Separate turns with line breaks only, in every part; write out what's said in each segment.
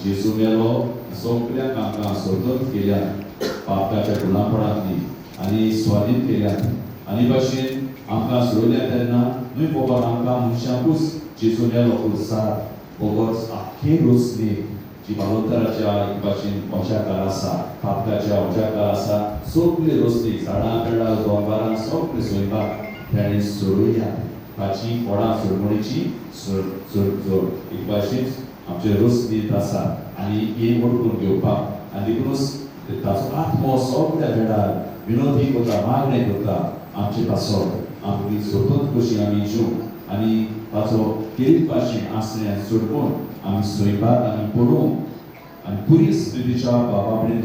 जेजू मेलो सगळ्यांक आमकां सोडत केल्या पापाच्या गुलामपणांतली आनी स्वाधीन केल्या आनी भाशेन आमकां सोडल्या तेन्ना न्हय पोवपाक आमकां मनशांकूच जेजू मेलो उरसार बोगोस आख्खे रोसनी जी बालोतराच्या एक भाशेन वचाकार आसा पापाच्या वचाकार आसा सगळी रोसनी झाडां पेडां दोंगरां सगळी सोयपाक तेणें सोडल्या ताची फळां सोडमणीची सोड एक भाशेन आमचे रोसनीत आसा आनी हे ओळखून घेवपाक आनी देखूनच ताचो आत्मो सगळ्या वेळार विनोदी करता मागणे करता आमचे पासत आमची स्वतंत्र कशी आमी जीव आनी ताचो किरीत भाशेन आसण्यान सोडून आमी सोयपाक आनी पडूंक आनी पुरी स्थितीच्या बाबा मेरेन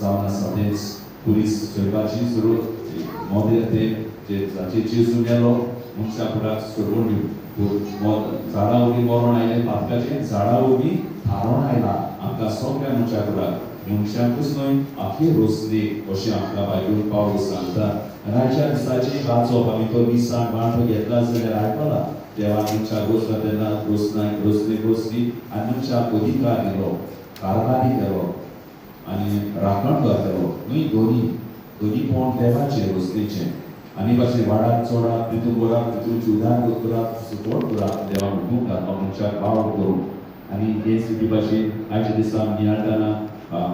जावन आसा तेच पुरी सोयपाची सुरवात मोदेर ते जाचे जेजू मेलो मनशा फुडाक सोडून दिवं झाडां उबी मरण आयले पापकाचे झाडां उबी थारोन आयला आमकां सगळ्या मनशा फुडाक मनशांकूच न्हय आख्खे रोसनीक अशें आमकां बायबल पावस सांगता रातच्या दिसाची वाचप आमी तो दिसाक वांटो घेतला जाल्यार आयकला देवा मनशाक रोसता तेन्ना रोसनी आनी मनशाक अधिकार दिलो कारभारी केलो आनी राखणदार केलो न्हय दोनी पोंड देवाचे रोसनीचे आनी भाशेन वाडाक चोडाक तितून बोराक तितून उदार करपाक सपोर्ट करप देवा मुखार मनशाक पावल करूं आनी हे स्थिती भाशेन आयच्या दिसा नियाळटना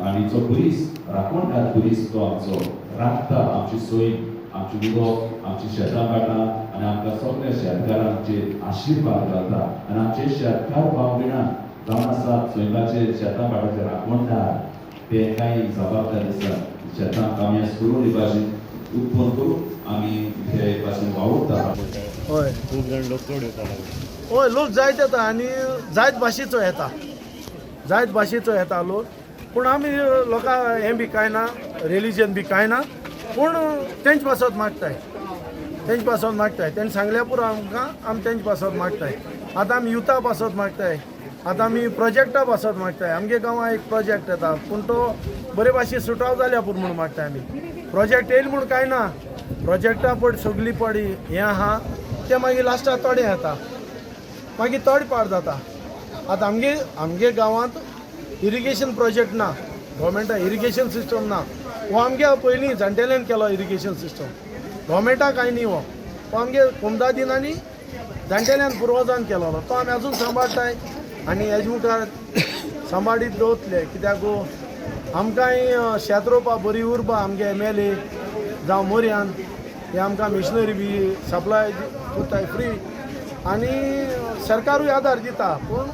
आनीचो पुलीस राखणदार पुलीस तो आमचो राखता आमची सोय आमची उदक आमची शेतां काडटा आनी आमकां सगळ्या शेतकारांचेर आशिर्वाद घालता आनी आमचे शेतकार भावभयणां जावन आसात सोयंगाचे शेतां काडपाचे राखणदार ते कांय जबाबदारी आसा शेतां काम्यास करून हे भाशेन उत्पन्न करून आमी हे भाशेन वावुरता
हय
खूब जाण लोक चड येता
हय लोक जायत येता आनी जायत भाशेचो येता लोक पूण आमी लोकां हें बी कांय ना रिलीजन बी कांय ना पूण तेंच पासत मागताय तेंच सांगल्या पुरो आमकां आमी तेंच पासत मागताय आतां आमी युथा पासत मागताय आतां आमी प्रोजेक्टा पासत मागताय आमगे गांवां एक प्रोजेक्ट येता पूण तो बरे भाशेन सुटाव जाल्या पुरो म्हूण मागताय आमी प्रोजेक्ट येयले म्हूण कांय ना प्रोजेक्टा पड सगळी पडी हें आहा तें मागीर लास्टाक थोडें येता मागीर थोडे पाड जाता आतां आमगे गांवांत इरिगेशन प्रोजेक्ट ना गव्हर्मेंटा इरिगेशन सिस्टम ना हो आमगे पयलीं जाणटेल्यान केलो इरिगेशन सिस्टम गव्हर्मेंटा कांय न्ही हो आमगे कोमदा दिनांनी जाणटेल्यान पुर्वजान केलोलो तो आमी आजून सांबाळटाय आनी हेजे मुखार सांबाळीत दवरतले कित्याक आमकांय शेत रोवपाक बरी उरबा आमगे MLA जावं मोरयान हे आमकां मिशनरी बी सप्लाय करताय फ्री आनी सरकारूय आदार दिता पूण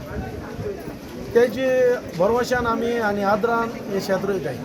तेजे भरवशान आमी आनी आदरान हे शेत रोयताय